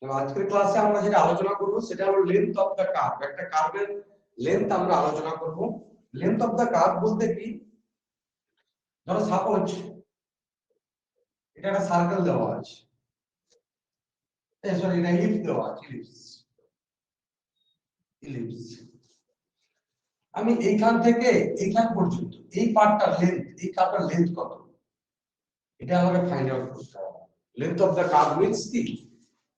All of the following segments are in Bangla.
তো আজকের ক্লাসে আমরা যেটা আলোচনা করব সেটা হলো লেন্থ অফ দা কার্ভ। একটা কার্ভের লেন্থ আমরা আলোচনা করব। লেন্থ অফ দা কার্ভ বলতে কি, ধরো সাপোজ এটা একটা সার্কেল দেওয়া আছে, সরি এটা ইলিপস দেওয়া আছে, ইলিপস। আমি এইখান থেকে এইখান পর্যন্ত এই পার্টটার লেন্থ, এই কার্ভটার লেন্থ কত, এটা আমাকে ফাইন্ড আউট করতে হবে। Length of the curve means কি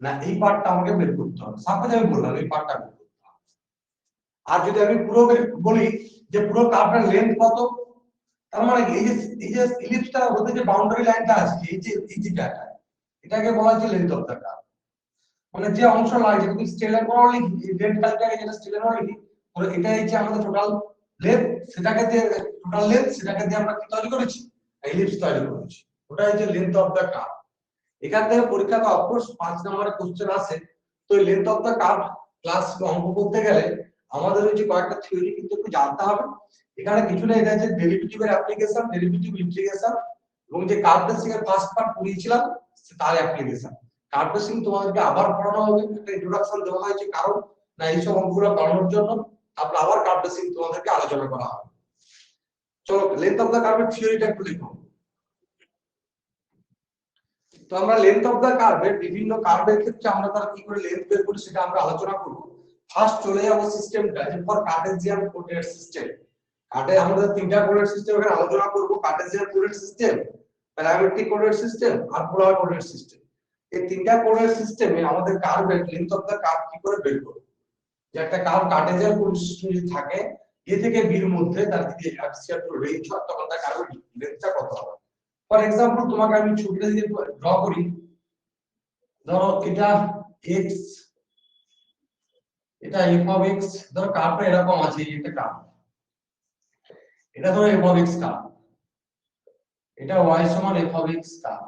না, এই পার্টটা আমাকে বের করতে হবে। সাপোজ আমি বললাম এই পার্টটা বের করতে হবে। আর যদি আমি পুরো বলি যে পুরো কার্ভটার লেন্থ কত, তার মানে এই যে ইলিপসটা হতে যে বাউন্ডারি লাইনটা আছে, এই যে জায়গা, এটাকে বলা হচ্ছে লেন্থ অফ দা কার্ভ। মানে যে অংশ লাগে, যদি স্কেলার বড় লিখি, লেন্থ কার্ভটাকে যেটা স্কেলার বড় লিখি, তাহলে এটাই হচ্ছে আমাদের টোটাল লেন্থ। সেটাকে দিয়ে টোটাল লেন্থ, সেটাকে দিয়ে আমরা কি তৈরি করেছি, ইলিপস তৈরি করেছি। ওটা হচ্ছে লেন্থ অফ দা কার্ভ। এখান থেকে পরীক্ষাতে অফকোর্স 5 নম্বরের কোশ্চেন আসে। তো এই length of the curve class অঙ্ক করতে গেলে আমাদের হচ্ছে কয়েকটা থিওরি কিন্তু একটু জানতে হবে। এখানে কিছু না, এটা হচ্ছে ডেরিভেটিভের অ্যাপ্লিকেশন, ডেরিভেটিভ ইন্টিগ্রেশন, এবং যে কার্ভ বেসিক এর ফার্স্ট পার্ট পড়িয়েছিলাম তার অ্যাপ্লিকেশন। কার্ভ বেসিক তোমাদেরকে আবার পড়ানো হবে, একটা ইন্ট্রোডাকশন দেওয়া হয়েছে, কারণ না এইসব অঙ্কগুলো করানোর জন্য। তারপর আবার কার্ভ বেসিক তোমাদেরকে আলোচনা করা হবে। চলো লেন্থ অফ দা কার্ভের থিওরিটা একটু লিখো। তো আমরা লেন্থ অফ দা কার্ভের বিভিন্ন কার্ভের ক্ষেত্রে আমরা তার কি করে লেন্থ বের করি সেটা আমরা আলোচনা করব। ফার্স্ট চলে যাব সিস্টেমটা, যে ফর কার্টেসিয়ান কোঅর্ডিনেট সিস্টেম। আমাদের তিনটা কোঅর্ডিনেট সিস্টেম এখানে আলোচনা করব: Cartesian coordinate system, parametric coordinate system আর পোলার কোঅর্ডিনেট সিস্টেম। এই তিনটা কোঅর্ডিনেট সিস্টেমে আমাদের কার্ভের লেন্থ অফ দা কার্ভ কি করে বের করব। যে একটা কার্ভ কার্টেসিয়ান কোঅর্ডিনেট সিস্টেম যদি থাকে, এ থেকে বি এর মধ্যে তার যদি অ্যাবসিয়ার টু রেঞ্জ হয়, তখন তার কার্ভের লেন্থটা কত হবে। ফর এক্সাম্পল তোমাকে আমি ছবিটা যদি ড্র করি, ধরো এটা x, এটা f of x, ধরো কার্ভটা এরকম আছে, এটা কার্ভ, এটা ধরো f of x কার্ভ, এটা y সমান f of x কার্ভ।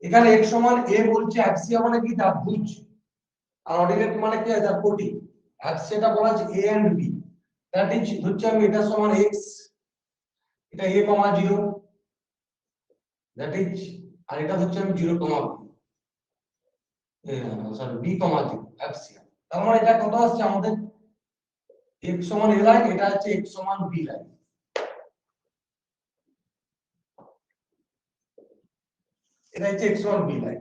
এখানে x সমান a বলছে, অ্যাক্সিয়া মানে কি তার ভুজ, আর অর্ডিনেট মানে কি তার কোটি। অ্যাক্সিয়াটা বলা আছে a and b, that is ধরছি আমি এটা সমান x, এটা a, 0, দ্যাট ইজ, আর এটা হচ্ছে আমি 0, সরি b, 0 অ্যাক্সিয়া। তার মানে এটা কত আসছে আমাদের, x সমান a লাইন, এটা হচ্ছে x সমান b লাইন। এটা হচ্ছে x সমান b লাইন।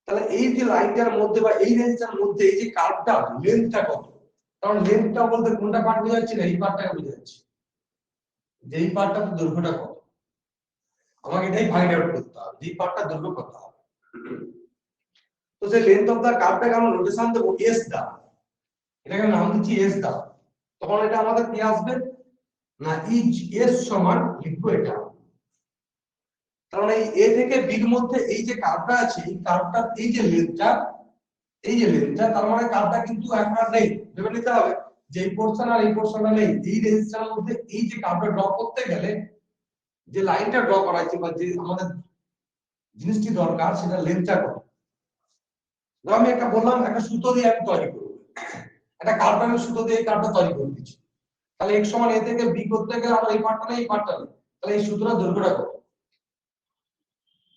তাহলে এই যে লাইনটার মধ্যে বা এই রেঞ্জটার মধ্যে এই যে কার্ভটা লেন্থটা কত, কারণ লেন্থটা বলতে কোনটা পার্ট বোঝাচ্ছি না, এই পার্টটাকে বোঝাচ্ছি, যে এই পার্টটার দৈর্ঘ্যটা কত। আমাকে এটাই ফাইন্ড আউট করতে হবে, যে এই পার্টটার দৈর্ঘ্য কত হবে। তো সেই লেন্থ অফ দা কার্ভটাকে আমরা নোটেশন দেব s দা, এটাকে নাম দিচ্ছি s দা। তখন এটা আমাদের কি আসবে না, ইজ s সমান লিখবো এটা। কারণ এই a থেকে b এর মধ্যে এই যে কার্ভটা আছে, এই কার্ভটার এই যে লেন্থটা, এই যে লেন্থটা, তার মানে কার্ভটা কিন্তু একবার নেই, ভেবে নিতে হবে যে এই পোরশন আর এই পোরশনটা নেই। এই রেঞ্জটার মধ্যে এই যে কার্ভটা ড্র করতে গেলে যে লাইনটা ড্র করা হয়েছে বা যে আমাদের জিনিসটি দরকার, সেটা লেন্থটা কত। ধর আমি একটা বললাম একটা সুতো দিয়ে আমি তৈরি করব, একটা কার্ভটা আমি সুতো দিয়ে এই কার্ভটা তৈরি করে দিচ্ছি। তাহলে x সমান a থেকে b করতে গেলে আমার এই পার্টটা নেই, এই পার্টটা নেই, তাহলে এই সূত্রটা দৈর্ঘ্যটা কত,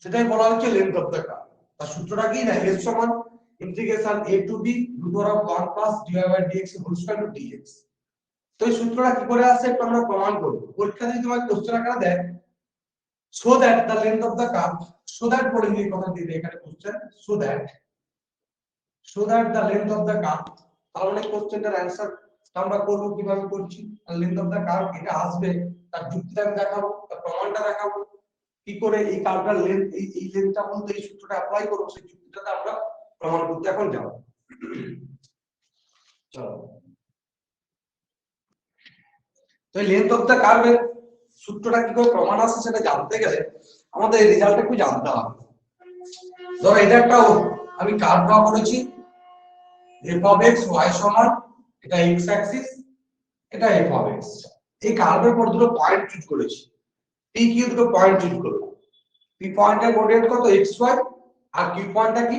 সেটাই বলা হচ্ছে লেন্থ অফ দা কার্ভ। তার সূত্রটা কি না, s সমান integration a to b √ of 1 plus dy by dx whole square to dx। তো এই সূত্রটা কি করে আসে একটু আমরা প্রমাণ করব। পরীক্ষা যদি তোমাকে কোশ্চেন আকারে দেয়, so that the length of the curve, so that পড়ে নিয়ে কথা দিয়ে এখানে question, so that the length of the curve. তার মানে কোশ্চেনটার অ্যানসার আমরা করব কিভাবে করছি, লেন্থ অফ দা কার্ভ এটা আসবে, তার যুক্তিটা আমি দেখাবো, তার প্রমাণটা দেখাবো, কি করে এই কার্ভটার লেন্থ, এই লেন্থটা বলতে এই সূত্রটা অ্যাপ্লাই করব, সেই যুক্তিটাতে আমরা প্রমাণ করতে এখন যাব। চলো, তো লেন্থ অফ দা কার্ভের সূত্রটা কি করে প্রমাণ আসে সেটা জানতে গেলে আমাদের এই রেজাল্টটা একটু জানতে হবে। ধরো এটা একটা আমি কার্ভ ড্র করেছি, f of x y সমান, এটা x অ্যাক্সিস, এটা f of x। এই কার্ভের পর দুটো পয়েন্ট চুজ করেছি, p q দুটো পয়েন্ট চুজ করলাম। p পয়েন্টের কোঅর্ডিনেট কত, xy, আর q পয়েন্টটা কি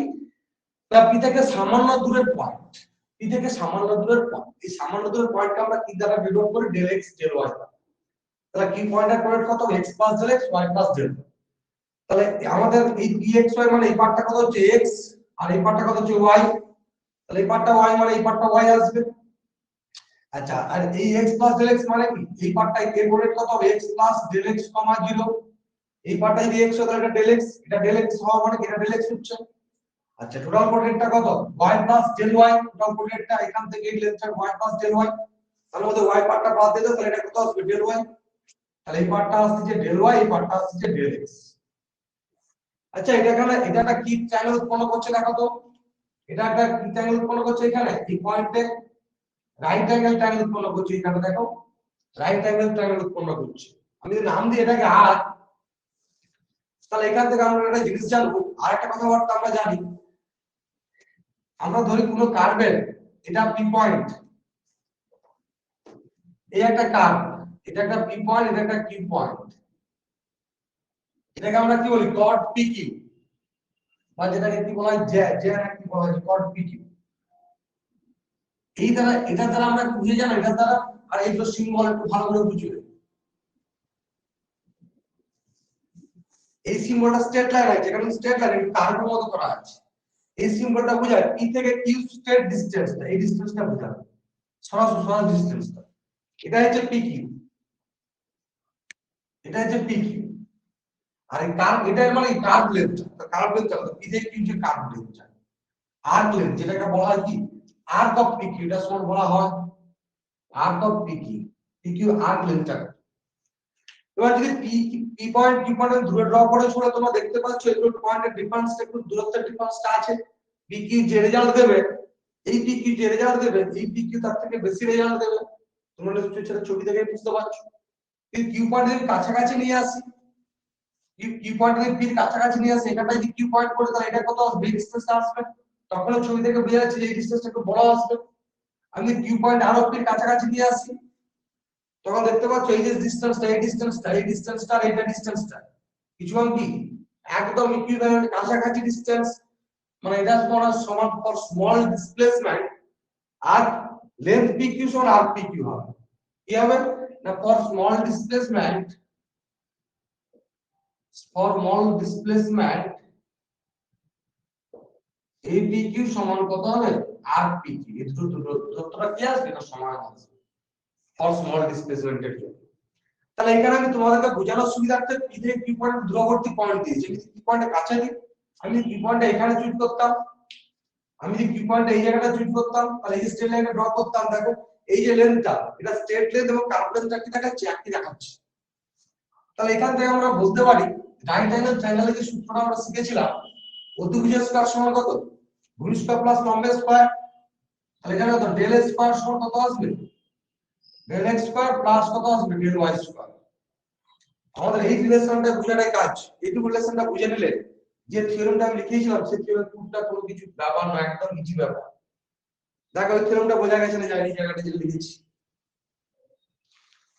না, p থেকে সামান্য দূরের পয়েন্ট, p থেকে সামান্য দূরের পয়েন্ট। এই সামান্য দূরের পয়েন্টকে আমরা কি দ্বারা ডিনোট করি, del x del y। তাহলে q পয়েন্টের কোঅর্ডিনেট কত, x plus del x y plus del y। তাহলে আমাদের এই pxy মানে এই পার্টটা কত হচ্ছে x, আর এই পার্টটা কত হচ্ছে y, তাহলে এই পার্টটা y মানে এই পার্টটা y আসবে। আচ্ছা আর এই x প্লাস ডেল x মানে কি, এই পার্টটা এর কোঅর্ডিনেট কত হবে x প্লাস ডেল x কমা 0, এই পার্টটা যদি x হয় তাহলে এটা ডেল x, এটা ডেল x হওয়া মানে এটা ডেল x হচ্ছে। আচ্ছা টোটাল কোঅর্ডিনেটটা কত y plus del y, total কোঅর্ডিনেটটা এখান থেকে এই লেন্থটা y প্লাস ডেল y, তাহলে মধ্যে y পার্টটা বাদ দিয়ে দাও তাহলে এটা কত আসবে ডেল y, তাহলে এই পার্টটা আসছে যে ডেল y, এই পার্টটা আসছে যে ডেল x। আচ্ছা এটা এখানে এটা একটা কি ট্রায়াঙ্গেল উৎপন্ন করছে দেখো তো, এটা একটা কি ট্রায়াঙ্গেল উৎপন্ন করছে এখানে এই পয়েন্টে রাইট অ্যাঙ্গেল ট্রায়াঙ্গেল উৎপন্ন করছে, এখানে দেখো রাইট অ্যাঙ্গেল ট্রায়াঙ্গেল উৎপন্ন করছে। আমি যদি নাম দিই এটাকে আর, তাহলে এখান থেকে আমরা একটা জিনিস জানবো, আরেকটা কথাবার্তা আমরা জানি, আমরা ধরি কোনো কার্ভের এটা পি পয়েন্ট, এই একটা কার্ভ, এটা একটা পি পয়েন্ট, এটা একটা কিউ পয়েন্ট, এটাকে আমরা কি বলি কর্ড পি কিউ, বা যেটাকে কি বলা হয় জ্যা কি বলা হয় কর্ড পি কিউ। এই দ্বারা এটা দ্বারা আমরা বুঝে জানো এটা দ্বারা, আর এই তো সিম্বল একটু ভালো করে বুঝবে, এই সিম্বলটা স্ট্রেট লাইন আছে, এখানে স্ট্রেট লাইন একটু কার্ভের মতো করা আছে, এই সিম্বলটা বোঝায় পি থেকে কিউ স্ট্রেট ডিসটেন্সটা, এই ডিসটেন্সটা বোঝায় সরাসরি ডিসটেন্সটা, এটা হচ্ছে পি কিউ, এটা হচ্ছে পি কিউ। আর এই কার্ভ এটা মানে কার্ভ লেন্থ, কার্ভ লেন্থ কত পি থেকে কিউ যে কার্ভ লেন্থ, আর্ক লেন্থ যেটাকে বলা হয় কি আর্ক অফ পি কিউ, এটা সমান বলা হয় arc of P Q, P Q arc লেন্থটা। এবার যদি পি পয়েন্ট কিউ পয়েন্ট দূরে ড্র করে ছোড়ে তোমরা দেখতে পাচ্ছ এগুলো পয়েন্টের ডিফারেন্সটা একটু দূরত্বের ডিফারেন্সটা আছে, পি কিউ যে রেজাল্ট দেবে, এই পি কিউ যে রেজাল্ট দেবে এই পি কিউ তার থেকে বেশি রেজাল্ট দেবে, তোমরা নিশ্চয়ই সেটা ছবি দেখে বুঝতে পারছো। কিন্তু কিউ পয়েন্ট যদি কাছাকাছি নিয়ে আসি, কিউ পয়েন্ট যদি পির কাছাকাছি নিয়ে আসি, এখানটা যদি কিউ পয়েন্ট করে তাহলে এটা কত আসবে ডিসটেন্সটা আসবে, তখন ছবি থেকে বোঝা যাচ্ছে যে এই ডিসটেন্সটা একটু বড় আসবে। আমি কিউ পয়েন্ট আরো পির কাছাকাছি নিয়ে আসি, তখন দেখতে পাচ্ছ এই যে ডিসটেন্সটা, এই ডিসটেন্সটা, এই ডিসটেন্সটা আর এইটা ডিসটেন্সটা কিছু কি একদম ইকুইভ্যালেন্ট কাছাকাছি ডিসটেন্স, মানে এটা সমান ফর স্মল ডিসপ্লেসমেন্ট, আর লেন্থ পি কিউ সমান আর পি কিউ হবে, কি হবে না for small displacement, for small displacement এই পি কিউ সমান কত হবে আর পি কিউ, এই দুটো দূরত্বটা কি আসবে না সমান আসবে ফর স্মল ডিসপ্লেসমেন্টের জন্য। তাহলে এখানে আমি তোমাদেরকে বোঝানোর সুবিধার্থে পি থেকে কিউ পয়েন্ট দূরবর্তী পয়েন্ট দিয়েছি, আমি কিউ পয়েন্টের কাছে দিই, আমি কিউ পয়েন্টটা এখানে চুজ করতাম, আমি যদি কিউ পয়েন্ট এই জায়গাটা চুজ করতাম তাহলে এই স্ট্রেট লাইনে ড্র করতাম, দেখো এই যে লেন্থটা এটা স্ট্রেট লেন্থ এবং কার্ভ লেন্থটা কি দেখাচ্ছে একই দেখাচ্ছে। তাহলে এখান থেকে আমরা বলতে পারি রাইট অ্যাঙ্গেল ট্রায়াঙ্গেলের যে সূত্রটা আমরা শিখেছিলাম অতিভুজের স্কয়ার সমান কত ভূমি স্কয়ার প্লাস লম্বের স্কয়ার, তাহলে এখানে কত ডেল স্কয়ার সমান কত আসবে ডেল এক্স স্কয়ার প্লাস কত আসবে ডেল ওয়াই স্কয়ার। আমাদের এই রিলেশনটা বুঝাটাই কাজ, এইটুকু রিলেশনটা বুঝে নিলে যে থিওরেমটা আমি লিখেছিলাম সেই থিওরেম প্রুফটা কোনো কিছু ব্যাপার নয়, একদম ইজি ব্যাপার। দেখো ওই থিওরেমটা বোঝা গেছে না, এই জায়গাটা যে লিখেছি।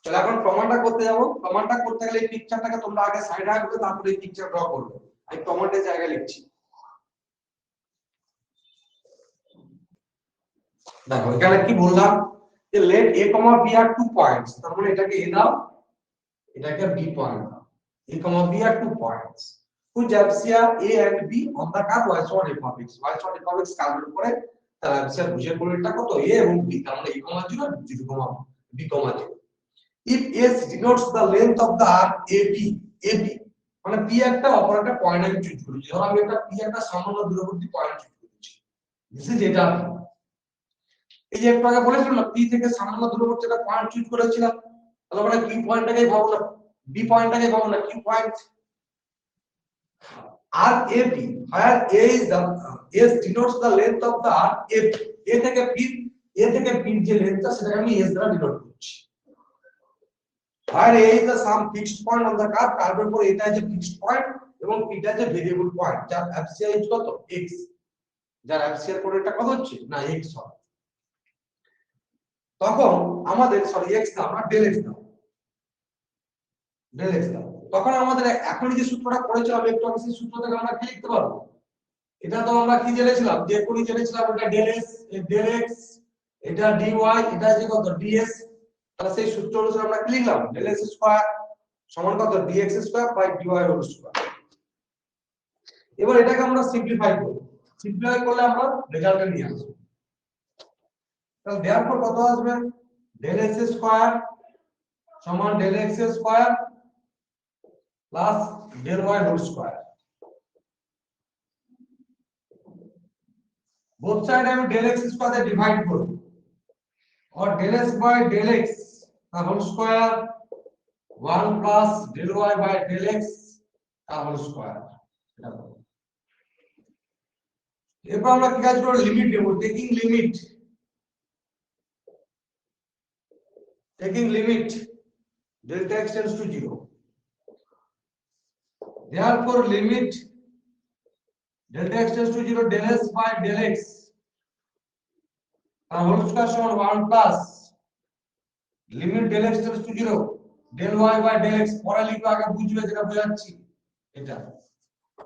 তাহলে এখন প্রমাণটা করতে যাব, প্রমাণটা করতে গেলে এই পিকচারটাকে তোমরা আগে সাইডে রাখবে, তারপরে এই পিকচার ড্র করবে। আমি প্রমাণের জায়গায় লিখছি, দেখো এখানে কি বললাম যে let a, b are 2 points, তার মানে এটাকে a দাও এটাকে b পয়েন্ট দাও, a, b are 2 points whose abscissa a and b on the curve y square f of x, y square f of x কার্ভের উপরে তার abscissa ভুজের কোণটা কত a এবং b, তার মানে a, 0 0, b, 0 if s denotes the length of the arc ab মানে p একটা অপর একটা পয়েন্ট আমি চুজ করেছি, ধরো আমি একটা p একটা সামান্য দূরবর্তী পয়েন্ট চুজ করেছি, দিস ইজ এটা। এই যে একটু আগে বলেছিলাম না পি থেকে সামান্য দূরবর্তী একটা পয়েন্ট চুজ করেছিলাম, তাহলে আমরা কিউ পয়েন্টটাকেই ভাবো না বি পয়েন্টটাকেই ভাবো না Q point. arc AB where a is the s denotes the length of the arc AB, a থেকে p যে লেন্থটা সেটাকে আমি s দ্বারা ডিনোট করছি, আর a is the some fixed point on the curve, কার্ভের উপর এটা যে ফিক্সড পয়েন্ট এবং p টা যে ভেরিয়েবল পয়েন্ট যার abscissa is কত x, যার abscissa কোণটা কত হচ্ছে না x হয়। তখন আমাদের সরি x না আমরা ডেল x দাও, ডেল x দাও, তখন আমাদের এখন যে সূত্রটা পড়েছিলাম একটু আগে সেই সূত্র থেকে আমরা কি লিখতে পারবো, এটা তো আমরা কি জেনেছিলাম যে কোণই জেনেছিলাম এটা ডেল s, ডেল x, এটা dy, এটা যে কত ds, তাহলে সেই সূত্র অনুসারে আমরা কি লিখলাম ডেল s স্কয়ার সমান কত dx square by dy whole square. এবার এটাকে আমরা সিম্পলিফাই করব, সিম্পলিফাই করলে আমরা রেজাল্টে নিয়ে আসবো। তাহলে দেয়ারফর কত আসবে del x স্কয়ার সমান del x square plus del y whole square. both side আমি del x স্কয়ার দিয়ে ডিভাইড করব और del s by del x का whole square 1 plus del y by del x का होल स्क्वायर। এরপর আমরা কি কাজ করব লিমিট নেব taking limit delta x tends to 0 therefore limit delta x tends to 0 del s by del x का होल स्क्वायर समान 1 plus limit del x tends to 0 del y by del x পরে লিখব আগে বুঝবে যেটা বোঝাচ্ছি এটা।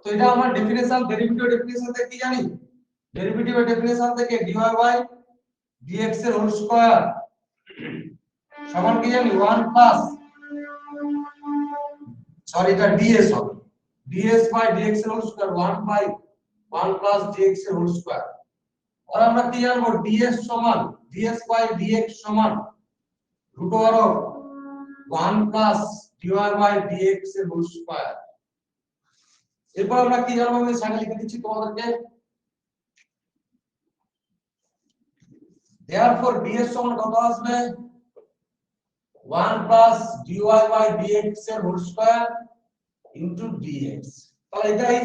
তো এটা আমরা ডেরিভেটিভ ডেফিনিশন থেকে কি জানি ডেরিভেটিভ ডেফিনিশন থেকে dy by dx এর হোল স্কয়ার সমান কি জানি 1 প্লাস সরি এটা ds হবে ds by dx এর whole square 1 by 1 plus dx এর হোল স্কয়ার। আর আমরা কি জানবো ds সমান ds by dx সমান root over of 1 plus dy by dx এর হোল স্কয়ার। এরপর আমরা কি জানবো আমি সাইডে লিখে দিচ্ছি তোমাদেরকে therefore ds সমান কত আসবে 1 plus dy by dx এর হোল স্কয়ার into dx। তাহলে এটাই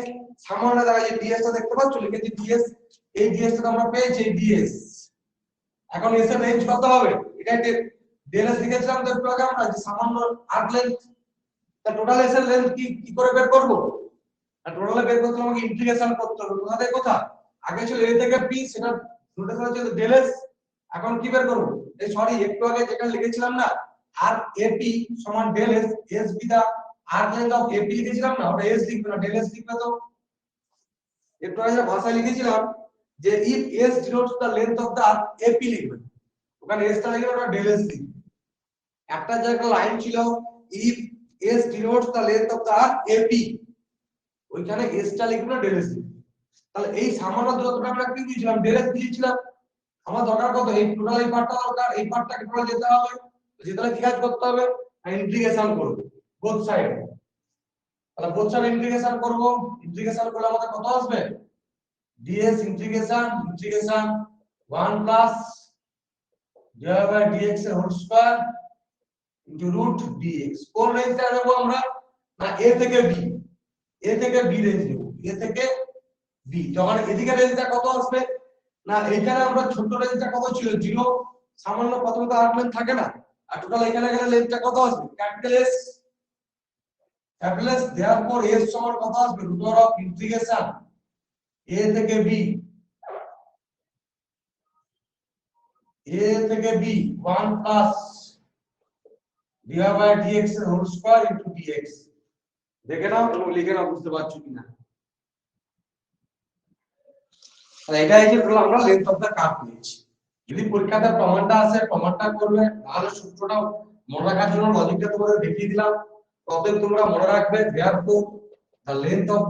সামান্য জায়গায় যে ds টা দেখতে পাচ্ছ লিখেছি ds এই ds টা আমরা পেয়েছি এই ds এখন s এর রেঞ্জ কত হবে এটা del s লিখেছিলাম তো একটু আগে আমরা যে সামান্য আর্ক লেন্থ তা টোটাল s এর লেন্থ কি করে বের করব আর টোটালে বের করতে আমাকে ইন্টিগ্রেশন করতে হবে কোথা থেকে কোথা আগে ছিল a থেকে p সেটা নোটেশন হচ্ছে del s এখন কি বের করব এই সরি একটু আগে যেটা লিখেছিলাম না আর ap সমান del s s বিদা আর্ক লেন্থ অফ ap লিখেছিলাম না ওটা s লিখবে না del s লিখবে তো একটু আগে ভাষা লিখেছিলাম যে if s denotes the length of the arc ap লিখবে ওখানে s টা লিখলে ওটা del s লিখবে একটা জায়গায় লাইন ছিল if s denotes the length of the arc ap ওইখানে s টা লিখবে না del s লিখবে। তাহলে এই সামান্য দূরত্বটা আমরা কি দিয়েছিলাম del s দিয়েছিলাম আমার দরকার কত এই টোটাল এই পার্টটা দরকার এই পার্টটাকে টোটাল যেতে হবে যেটা কি কাজ করতে হবে ইন্টিগ্রেশন করব both সাইড। তাহলে both সাইড ইন্টিগ্রেশন করব ইন্টিগ্রেশন করলে আমাদের কত আসবে ds integration 1 plus dy by dx এর whole square into root dx কোন রেঞ্জটা নেব আমরা না a থেকে b রেঞ্জ নেব a থেকে b যখন এদিকে রেঞ্জটা কত আসবে না এখানে আমরা ছোট রেঞ্জটা কত ছিল 0 সামান্য প্রথমত আর্ক লেন্থ থাকে না আর টোটাল এখানে গেলে লেন্থটা কত আসবে ক্যাপিটাল S therefore s সমান কত আসবে root over of integration a থেকে b b 1 plus dy by dx এর হোল স্কয়ার ইনটু dx দেখে নাও এবং লিখে নাও বুঝতে পারছো কিনা। তাহলে এটা এই যে আমরা লেন্থ অফ দা কার্ভ নিয়েছি যদি পরীক্ষাতে প্রমাণটা আসে প্রমাণটা করবে তাহলে সূত্রটা মনে রাখার জন্য লজিকটা তোমাদের দেখিয়ে দিলাম অতএব তোমরা মনে রাখবে therefore the length of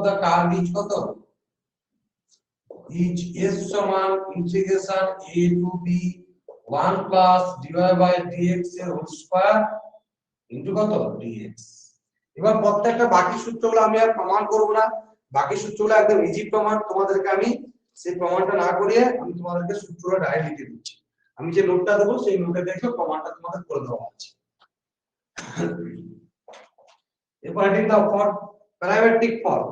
the curve is কত is s সমান integration a to b 1 plus dy by dx এর হোল স্কয়ার ইনটু কত dx। এবার প্রত্যেকটা বাকি সূত্রগুলো আমি আর প্রমাণ করব না বাকি সূত্রগুলো একদম ইজি প্রমাণ তোমাদেরকে আমি সেই প্রমাণটা না করিয়ে আমি তোমাদেরকে সূত্রটা ডাইরেক্ট লিখে দিচ্ছি আমি যে নোটটা দেব সেই নোটে দেখো প্রমাণটা তোমাদের করে দেওয়া আছে। এবার এটা দাও for parametric form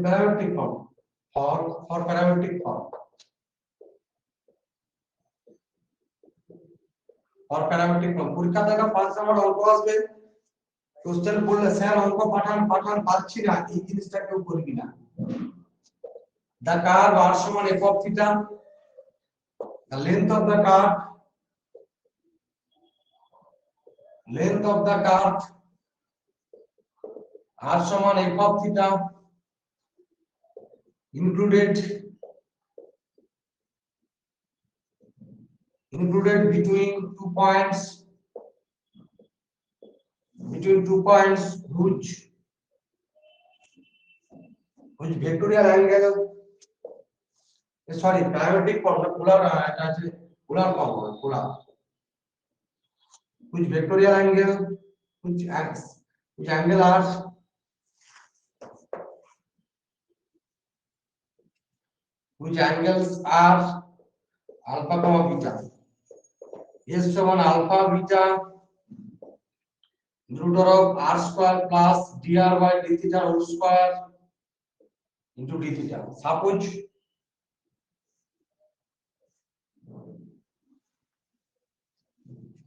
parametric form for parametric form for parametric form পরীক্ষা থেকে 5 নাম্বার অঙ্ক আসবে কোশ্চেন পড়লে স্যার অঙ্ক পাঠান পাচ্ছি না এই জিনিসটা কেউ করবি না the curve r সমান f of theta the length of the curve r সমান f of theta included between 2 points whose which vectorial angle, sorry, parametric form, polar, এটা আছে polar form, polar, which vectorial angle, which angle are which angles are alpha comma beta. S সমান alpha beta root of r square plus dr by d theta whole square into d theta. Suppose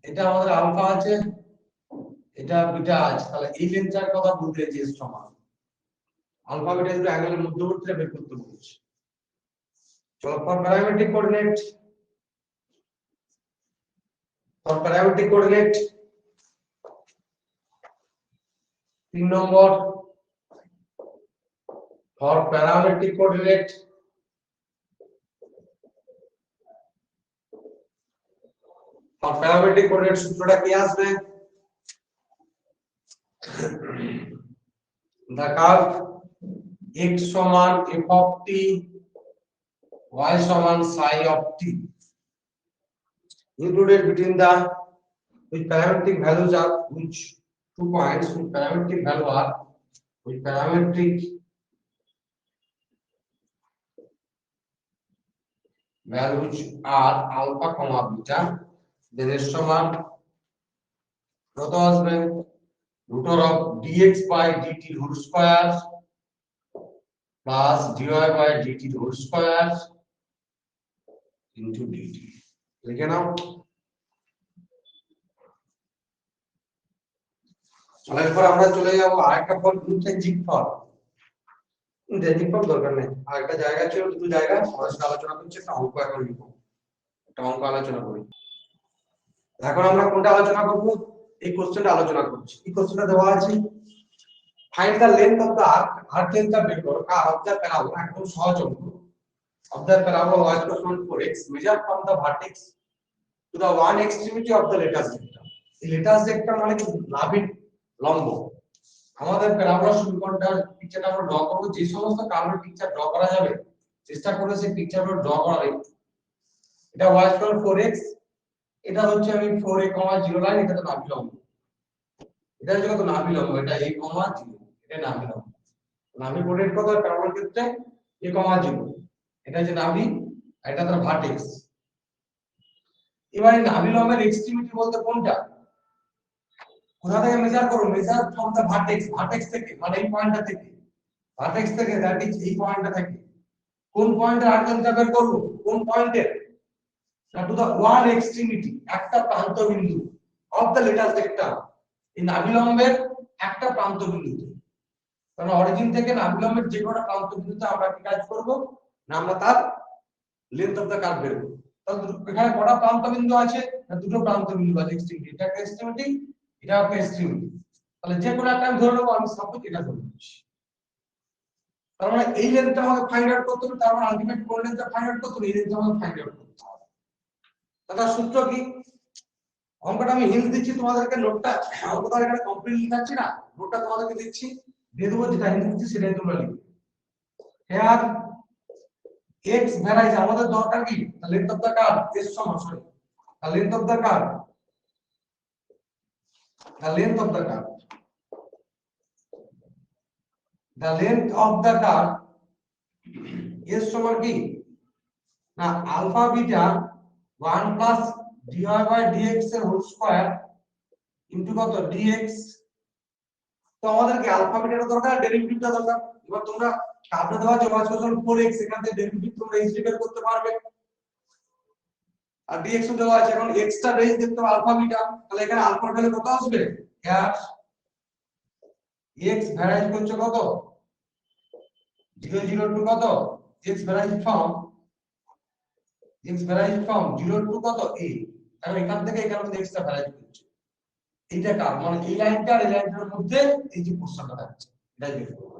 এটা আমাদের আলফা আছে, এটা বিটা আছে, তাহলে এই লেন্থটার কথা বলতে যে s সমান আলফা বিটা দুটো অ্যাঙ্গেলের মধ্যবর্তীটা বের করতে বলছি। চলো for parametric coordinate, for parametric coordinate 3 number, for parametric coordinate সূত্রটা কি আসবে? the curve x সমান f of t, y সমান psi of t included between the which parametric values are which 2 points which parametric value are which parametric values are alpha comma beta, then s সমান কত আসবে root of dx by dt whole square plus dy by dt whole square into dt. লিখে নাও। এরপর আমরা চলে যাব আরেকটা ফল, ইন্ট্রিনসিক ফল। ইন্ট্রিনসিক ফল দরকার নেই, আরেকটা জায়গা ছিল, দুটো জায়গা সরাসরি আলোচনা করছি, একটা অঙ্ক এখন লিখব, একটা অঙ্ক আলোচনা করি। এখন আমরা কোনটা আলোচনা করব? এই কোশ্চেনটা আলোচনা করছি। এই কোশ্চেনটা দেওয়া আছে find the length of the arc, arc লেন্থটা বের করো। কার অফ দ্য প্যারাবোলা, একদম সহজ অঙ্ক। Of the parabola y = 4x measure from the vertex to the one extremity of the latus sector. এই লেটাস সেক্টর মানে কি? নাভির লম্ব। আমাদের প্যারাবোলা সমীকরণটা পিকচারটা আমরা ড্র করব, যে সমস্ত কার্ভের পিকচার ড্র করা যাবে চেষ্টা করে সেই পিকচারগুলো ড্র করার। এটা y = 4x, এটা হচ্ছে আমি 4a, 0 লাইন, এটা তো নাভি লম্ব, এটা হচ্ছে কত? নাভি লম্ব, এটা a, 0, এটা নাভি লম্ব। নাভি কোঅর্ডিনেট কত প্যারাবোলার ক্ষেত্রে? a, 0, এটা হচ্ছে নাভি, আর এটা তার ভার্টেক্স। এবারে নাভি লম্বের এক্সট্রিমিটি বলতে কোনটা? কোথা থেকে মেজার করব? Measure from the vertex, vertex থেকে মানে এই পয়েন্টটা থেকে, ভার্টেক্স থেকে, দ্যাট ইজ এই পয়েন্টটা থেকে। কোন পয়েন্টে আর্ক লেন্থটা বের করব? কোন পয়েন্টে? না, টু দ্য ওয়ান এক্সট্রিমিটি, একটা প্রান্ত বিন্দু অফ দ্য লেটাস সেক্টর, এই নাভি লম্বের একটা প্রান্ত বিন্দুতে। কারণ অরিজিন থেকে নাভি লম্বের যে কোনো প্রান্ত বিন্দুতে আমরা কি কাজ করব? না, আমরা তার লেন্থ অফ দ্য কার্ভ বের করব। তাহলে এখানে কটা প্রান্ত বিন্দু আছে? না, দুটো প্রান্ত বিন্দু আছে, এক্সট্রিমিটি, এটা একটা এক্সট্রিমিটি, এটা একটা এক্সট্রিমিটি। তাহলে যে কোনো একটা আমি ধরে নেব, আমি সাপোজ এটা ধরে নিচ্ছি। তার মানে এই লেন্থটা আমাকে ফাইন্ড আউট করতে হবে, তার মানে আলটিমেট কোন লেন্থটা ফাইন্ড আউট করতে হবে? এই লেন্থটা আমাকে ফাইন্ড আউট করতে হবে। তার সূত্র কি? অঙ্কটা আমি হিন্ট দিচ্ছি তোমাদেরকে, নোটটা অঙ্কটা এখানে কমপ্লিট লিখাচ্ছি না, নোটটা তোমাদেরকে দিচ্ছি, দিয়ে দেবো, যেটা হিন্ট দিচ্ছি সেটাই তোমরা লিখবে। হেয়ার x ভ্যারাইজ, আমাদের দরকার কি? The length of the curve, s সমান, সরি, the length of the curve, the length of the curve, the length of the curve s সমান কি? না, alpha beta 1 plus dy by dx এর হোল স্কয়ার ইনটু কত? dx। তো আমাদেরকে আলফা বিটাটা দরকার, ডেরিভেটিভটা দরকার। এবার তোমরা কার্ভটা দেওয়া আছে y = 4x, এখান থেকে ডেরিভেটিভ তোমরা ইজিলি বের করতে পারবে। আর dx ও দেওয়া আছে, এখন x টা রেঞ্জ দেখতে হবে আলফা বিটা, তাহলে এখানে আলফার ভ্যালু কত আসবে? x ভ্যারাইজ করছে কত? 0 0 টু কত? x ভ্যারাইজ ফ্রম 0 টু কত? a। কারণ এখান থেকে এখানে x টা ভ্যারাইজ করছে। এইটা কার মানে এই লাইনটা আর এই লাইনটার মধ্যে এই যে পোরশনটা থাকছে, এটাই বের করব।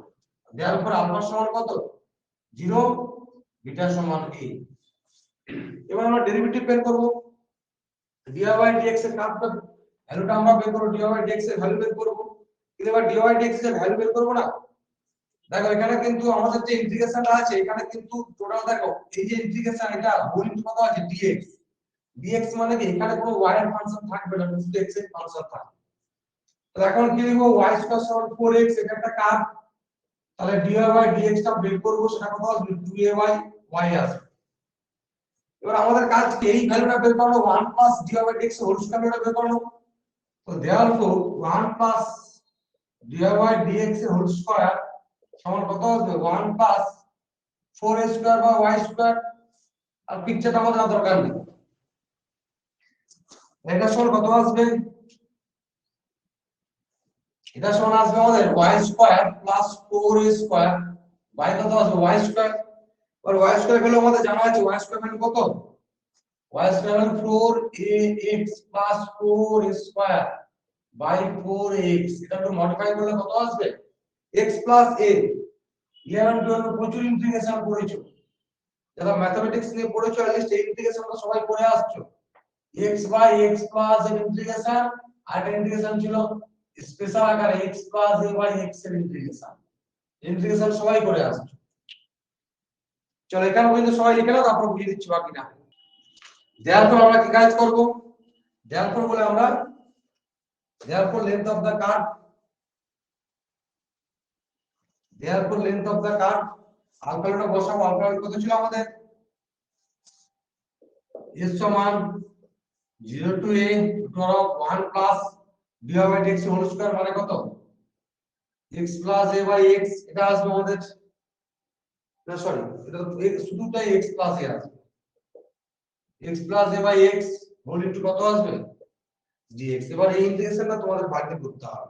দেয়ারপর আলফা সমান কত? 0, বিটা সমান a। এবার আমরা ডেরিভেটিভ বের করব, dy বাই dx এর কার্ভটা ভ্যালুটা আমরা বের করব, dy বাই dx এর ভ্যালু বের করব। এবার dy dx এর ভ্যালু বের করব না, দেখো এখানে কিন্তু আমাদের যে ইন্টিগ্রেশনটা আছে এখানে কিন্তু টোটাল দেখো এই যে ইন্টিগ্রেশন এটা হোল কত আছে dx dx মানে কি এখানে কোনো y এর ফাংশন থাকবে না শুধু x এর ফাংশন থাকবে তো এখন কি লিখবো y স্কয়ার সমান 4x এটা একটা কার্ভ তাহলে dy বাই dx টা বের করব সেটা কত আসবে 2a বাই y আসবে এবার আমাদের কাজ কি এই ভ্যালুটা বের করব 1 plus dy by dx whole স্কয়ারটা বের করব তো therefore 1 plus dy by dx এর হোল স্কয়ার সমান কত আসবে 1 প্লাস 4a স্কয়ার বা y স্কয়ার আর পিকচারটা আমাদের দরকার নেই এটা সমান কত আসবে এটা সমান আসবে আমাদের y square plus 4a square y কত আসবে y স্কয়ার আর y স্কয়ার হলো আমাদের জানা আছে y স্কয়ার মানে কত y স্কয়ার মানে 4ax plus 4 square by 4x এটা তো মডিফাই করলে কত আসবে x প্লাস a 11 12 প্রচুর ইন্টিগ্রেশন করেছো যারা ম্যাথমেটিক্স নিয়ে পড়েছো লিস্ট এই ইন্টিগ্রেশনটা সবাই করে আসছো x বাই x প্লাস এর ইন্টিগ্রেশন আর ইন্টিগ্রেশন ছিল স্পেশাল আকারে x plus a by x এর ইন্টিগ্রেশন সবাই করে আসছো চলো এখানে পর্যন্ত সবাই লিখে নাও তারপর বুঝিয়ে দিচ্ছি বাকিটা therefore আমরা কি কাজ করব therefore বলে আমরা therefore length of the curve আলফাটা বসাবো আলফা কত ছিল আমাদের s সমান 0 to a ধরো 1 plus dy by dx whole square মানে কত x plus a by x এটা আসবে আমাদের না সরি এটা শুধুটাই x প্লাস a আসবে x plus a by x whole into কত আসবে dx এবার এই ইন্টিগ্রেশনটা তোমাদের বাড়িতে করতে হবে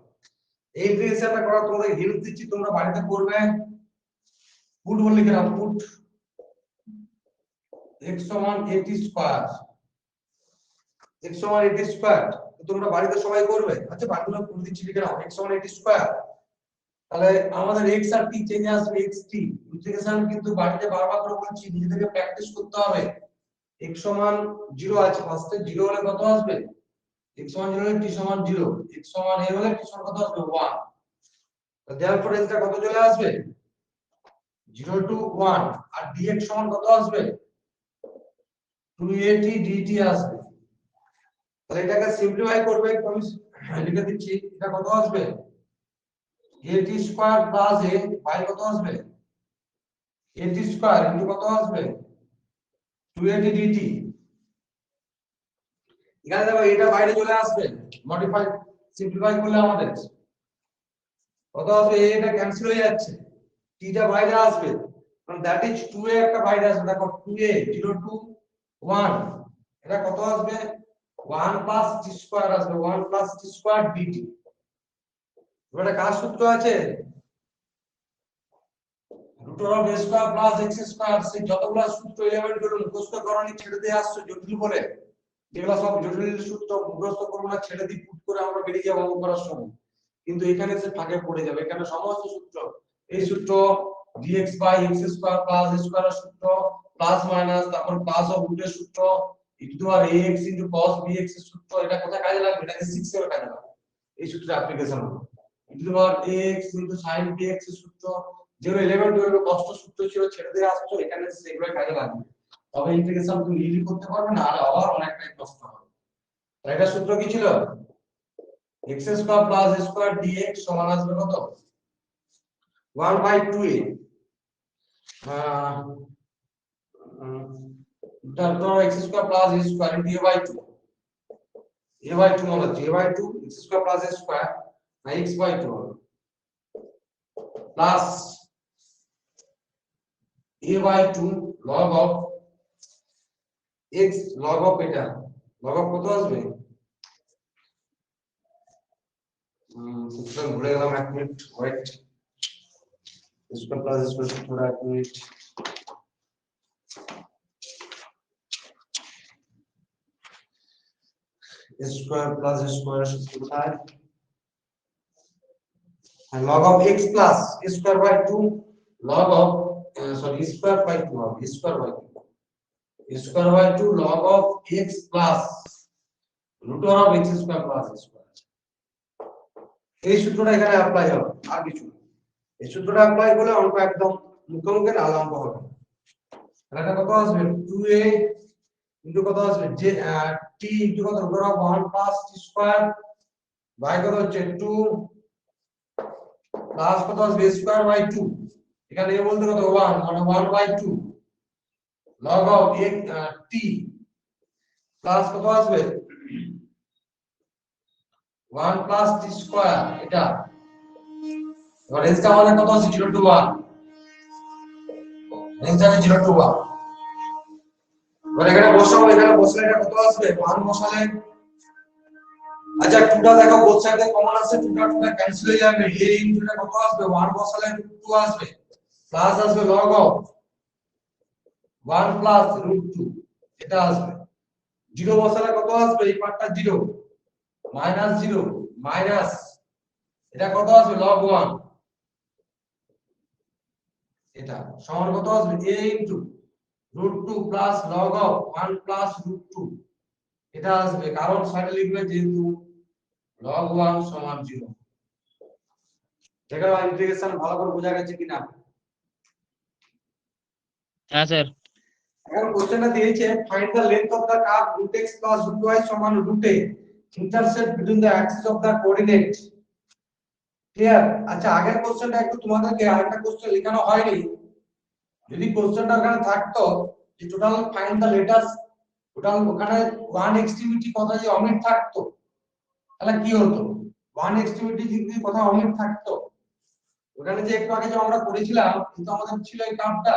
এই ইন্টিগ্রেশনটা করা তোমাদের হেল্প দিচ্ছি তোমরা বাড়িতে করবে পুট বলে লিখে নাও পুট x সমান 80 স্কয়ার x সমান 80 স্কয়ার তোমরা বাড়িতে সবাই করবে আচ্ছা বাকিগুলো করে দিচ্ছি লিখে নাও x সমান 80 স্কয়ার তাহলে আমাদের x আর t চেঞ্জ আসবে xt ইন্টিগ্রেশন কিন্তু বাড়িতে বারবার করে বলছি নিজেদেরকে প্র্যাকটিস করতে হবে x সমান 0 আছে ফার্স্টে 0 হলে কত আসবে x সমান 0 হলে t সমান 0 x সমান a হলে t সমান কত আসবে 1 তো therefore এটা কত চলে আসবে 0 to 1 আর dx সমান কত আসবে 2at dt আসবে তাহলে এটাকে সিম্পলিফাই করবে আমি লিখে দিচ্ছি এটা কত আসবে at square plus a by কত আসবে at স্কয়ার ইনটু কত আসবে 2at dt এখানে দেখো এটা বাইরে চলে আসবে মডিফাই সিম্পলিফাই করলে আমাদের কত আসবে এটা ক্যান্সেল হয়ে যাচ্ছে t টা বাইরে আসবে কারণ দ্যাট ইজ 2a একটা বাইরে আসবে দেখো 2a 0 to 1 এটা কত আসবে 1 প্লাস t স্কয়ার আসবে 1 প্লাস t স্কয়ার dt এবারে কার সূত্র আছে √a square plus x square সেই যতগুলো সূত্র এলিমেন্ট গুলো মুখস্থ করনি ছেড়ে দিয়ে আসছো জটিল বলে যেগুলো সব জটিল সূত্র মুখস্থ করব না ছেড়ে দিয়ে পুট করে আমরা বেরিয়ে যাব অঙ্ক করার সময় কিন্তু এখানে সে ফাঁকে পড়ে যাবে এখানে সমস্ত সূত্র এই সূত্র dx by x square plus a square এর সূত্র প্লাস মাইনাস তারপর প্লাস অফ রুটের সূত্র e টু আর ax cos bx এর সূত্র এটা কোথায় কাজে লাগবে এটা 6 এর কাজে লাগবে এই সূত্রের অ্যাপ্লিকেশন হবে e টু আর ax sin bx এর সূত্র যেগুলো 11 12 কষ্ট সূত্র ছিল ছেড়ে দিয়ে আসছো এখানে সেগুলো কাজে লাগবে তবে ইন্টিগ্রেশন তুমি ইজি করতে পারবে না আর আবার অনেকটাই কষ্ট হবে তাই এটা সূত্র কি ছিল x square plus a square dx সমান আসবে কত 1 বাই 2a তারপর x square plus a square into a by 2 মানে a by 2 x square plus a square না x by 2 plus a by 2 log of x log of এটা log of কত আসবে সুতরাং ভুলে গেলাম এক minute wait square plus square পুরো এক মিনিট স্কয়ার প্লাস স্কয়ার কোথায় log of x plus square by 2 log of square by 2 square by 2 log of x plus root of x square plus square এই সূত্রটা এখানে অ্যাপ্লাই হবে আর কিছু এই সূত্রটা অ্যাপ্লাই করলে অঙ্ক একদম মুখোমুখি আলাম্ব হবে। তাহলে কত আসবে 2a ইনটু কত আসবে যে t ইনটু কত root of 1 plus t square by কত হচ্ছে 2 প্লাস কত আসবে স্কয়ার বাই 2 এখানে এ বলতে কত 1 মানে 1 by 2 log of t plus কত আসবে 1 প্লাস t স্কয়ার এটা এবার রেঞ্জটা আমাদের কত আছে 0 টু 1 রেঞ্জটা 0 টু 1 এবার এখানে বসাবো এখানে বসলে এটা কত আসবে 1 বসালে আচ্ছা 2টা দেখো বোথ সাইডে কমন আছে 2টা ক্যান্সেল হয়ে যাবে a ইনটু এটা কত আসবে 1 বসালে 2 আসবে প্লাস আসবে log of 1 প্লাস √2 এটা আসবে 0 বসালে কত আসবে এই পার্টটা 0 মাইনাস 0 মাইনাস এটা কত আসবে log 1 এটা সমান কত আসবে a into √2 plus log of 1 plus √2 এটা আসবে কারণ সাইডে লিখবে যেহেতু log 1 সমান 0 দেখো ইন্টিগ্রেশন ভালো করে বোঝা গেছে কিনা হ্যাঁ স্যার এখন কোশ্চেনটা দিয়েছে find the length of the curve √x + √y সমান √a intersect between the Axis of the coordinate clear আচ্ছা আগের কোশ্চেনটা একটু তোমাদেরকে আরেকটা কোশ্চেন লেখানো হয়নি যদি কোশ্চেনটা ওখানে থাকতো যে total find the letters total ওখানে ওয়ান এক্সট্রিমিটি কথা যে অমিট থাকতো তাহলে কি হতো ওয়ান এক্সট্রিমিটি যদি কথা অমিট থাকতো ওখানে যে একটু আগে যে আমরা করেছিলাম কিন্তু আমাদের ছিল এই কার্ভটা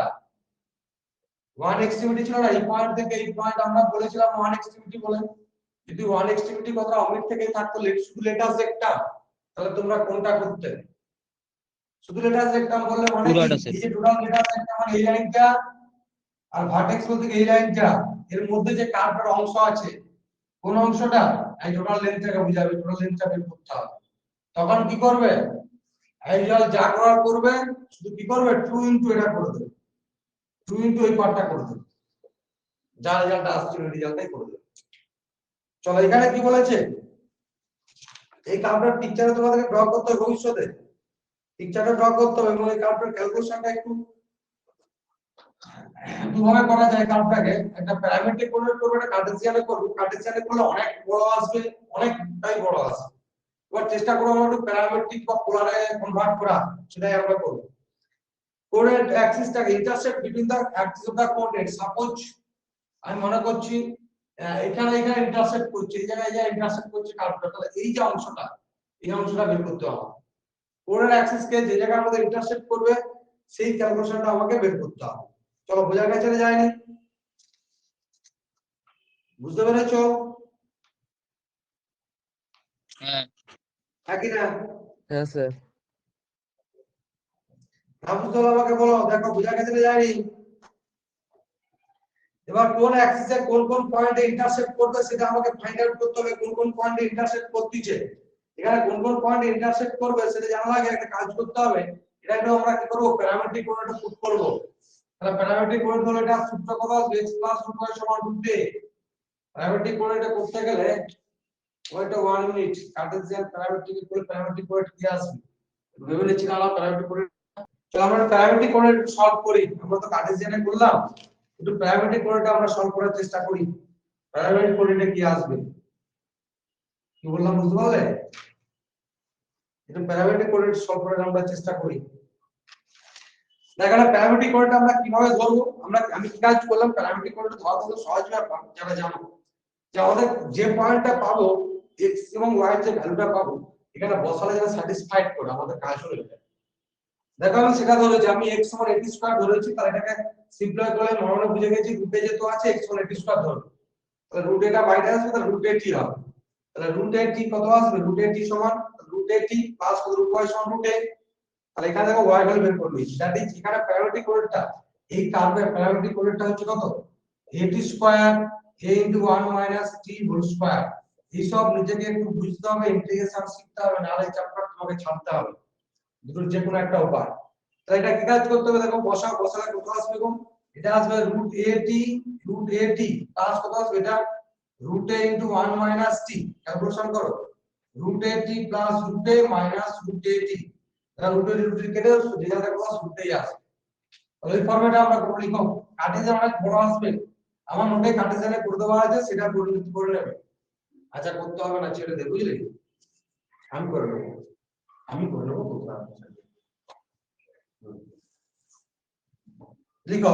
ওয়ান এক্সট্রিমিটি ছিল না এই পয়েন্ট থেকে এই পয়েন্ট আমরা বলেছিলাম ওয়ান এক্সট্রিমিটি বলে যদি ওয়ান এক্সট্রিমিটি কথা অমিট থেকে থাকতো শুধু লেটার্স একটা তাহলে তোমরা কোনটা করতে শুধু লেটার্স একটা বললে মানে কি এই যে টোটাল লেটার্স একটা মানে এই লাইনটা আর ভার্টেক্স বলতে এই লাইনটা এর মধ্যে যে কার্ভের অংশ আছে কোন অংশটা এই টোটাল লেন্থটাকে বোঝাবে টোটাল লেন্থটা বের করতে হবে তখন কি করবে আইডিয়াল যা করার করবে শুধু কি করবে 2 ইনটু এটা করে দেবে 2 ইনটু এই পার্টটা করে দেবে যা রেজাল্ট আসছে ওই রেজাল্টটাই করে দেবে চলো এখানে কি বলেছে এই কার্ভের পিকচারে তোমাদেরকে ড্র করতে হবে ভবিষ্যতে পিকচারটা ড্র করতে হবে এবং এই কার্ভের ক্যালকুলেশনটা একটু দুভাবে করা যায় কার্ভটাকে একটা প্যারামেট্রিক কোঅর্ডিনেট করবে একটা কার্টেসিয়ানে করব কার্টেসিয়ানে করলে অনেক বড় আসবে অনেকটাই বড় আসবে এবার চেষ্টা করব আমরা একটু প্যারামেট্রিক বা পোলারে কনভার্ট করা সেটাই আমরা করব কোঅর্ডিনেট অ্যাক্সিসটাকে intersect between the axis of the coordinate suppose আমি মনে করছি এখানে ইন্টারসেক্ট করছে এই জায়গায় ইন্টারসেক্ট করছে কার্ভটা তাহলে এই যে অংশটা এই অংশটা বের করতে হবে কোঅর্ডিনেট অ্যাক্সিসকে যে জায়গায় আমাদের ইন্টারসেক্ট করবে সেই ক্যালকুলেশনটা আমাকে বের করতে হবে চলো বোঝা গেছে না যায়নি বুঝতে পেরেছো হ্যাঁ কি না হ্যাঁ স্যার বুঝতে হলো আমাকে বলো দেখো বোঝা গেছে না যায়নি এবার কোন অ্যাক্সিসে কোন কোন পয়েন্টে ইন্টারসেক্ট করবে সেটা আমাকে ফাইন্ড আউট করতে হবে কোন কোন পয়েন্টে ইন্টারসেক্ট করতেছে এখানে কোন কোন পয়েন্টে ইন্টারসেক্ট করবে সেটা জানার আগে একটা কাজ করতে হবে এটা একটু আমরা কি করব প্যারামেট্রিক কোঅর্ডিনেট পুট করব তাহলে প্যারামেট্রিক কোঅর্ডিনেট হলো এটা সূত্র কত আসবে x + √y সমান √a প্যারামেট্রিক কোঅর্ডিনেট করতে গেলে ওইটা 1 মিনিট কার্টেসিয়ান প্যারামেট্রিক কোঅর্ডিনেট কি আসবে ভেবে নিচ্ছি না আমরা প্যারামেট্রিক কোঅর্ডিনেট চলো আমরা প্যারামেট্রিক কোঅর্ডিনেট সলভ করি আমরা তো কার্টেসিয়ানে করলাম একটু প্যারামেট্রিক কোঅর্ডিনেট আমরা সলভ করার চেষ্টা করি প্যারামেট্রিক কোঅর্ডিনেট কি আসবে কি বললাম বুঝতে পারলে একটু প্যারামেট্রিক কোঅর্ডিনেট সলভ করার আমরা চেষ্টা করি দেখো না প্যারামেট্রিক কোঅর্ডিনেট আমরা কিভাবে ধরবো আমি কি কাজ করলাম প্যারামেট্রিক কোঅর্ডিনেট ধরা তো সহজ ব্যাপার যারা জানো যে আমাদের যে পয়েন্টটা পাবো x এবং y এর যে ভ্যালুটা পাবো এখানে বসালে যেন স্যাটিসফাইড করে আমাদের কাজ হলো এটা দেখো আমি সেটা ধরেছি আমি x সমান 80 স্কয়ার ধরেছি তাহলে এটাকে সিম্পলিফাই করলে মনে বুঝে গেছি রুটে যেহেতু আছে x সমান 80 স্কয়ার ধরব তাহলে রুট এটা বাইরে আসবে তাহলে রুট 80 হবে তাহলে রুট 80 কত আসবে রুট 80 সমান রুট 80 প্লাস রুট y সমান রুট 8 তাহলে এখানে দেখো y ভ্যালু বের করবি দ্যাট ইজ এখানে প্যারামেট্রিক কোঅর্ডিনেটটা এই কার্ভের প্যারামেট্রিক কোঅর্ডিনেটটা হচ্ছে কত 80 square a * 1 - t whole square এই সব নিজেকে একটু বুঝতে হবে ইন্টিগ্রেশন শিখতে হবে নাহলে এই চ্যাপ্টার তোমাকে ছাড়তে হবে দুটোর যে কোনো একটা উপায় তাহলে এটা কি কাজ করতে হবে দেখো বসালে কত আসবে গো এটা আসবে √at প্লাস কত আসবে এটা √a * 1 - t ক্যালকুলেশন করো √at plus √a minus √at এটা রুট কেটে রেজাল্টের ক্লাস রুটেই আসে। তাহলে এই ফরম্যাটে আমরা করে লিখো, কার্টেসিয়ান অনেক বড় আসবে, আমার নোটে কার্টেসিয়ানে করে দেওয়া আছে, সেটা পরিবর্তন করে নেবে। আচ্ছা করতে হবে না, ছেড়ে দে, বুঝলি, আমি করে নেবো, আমি করে নেবো কোথাও। লিখো,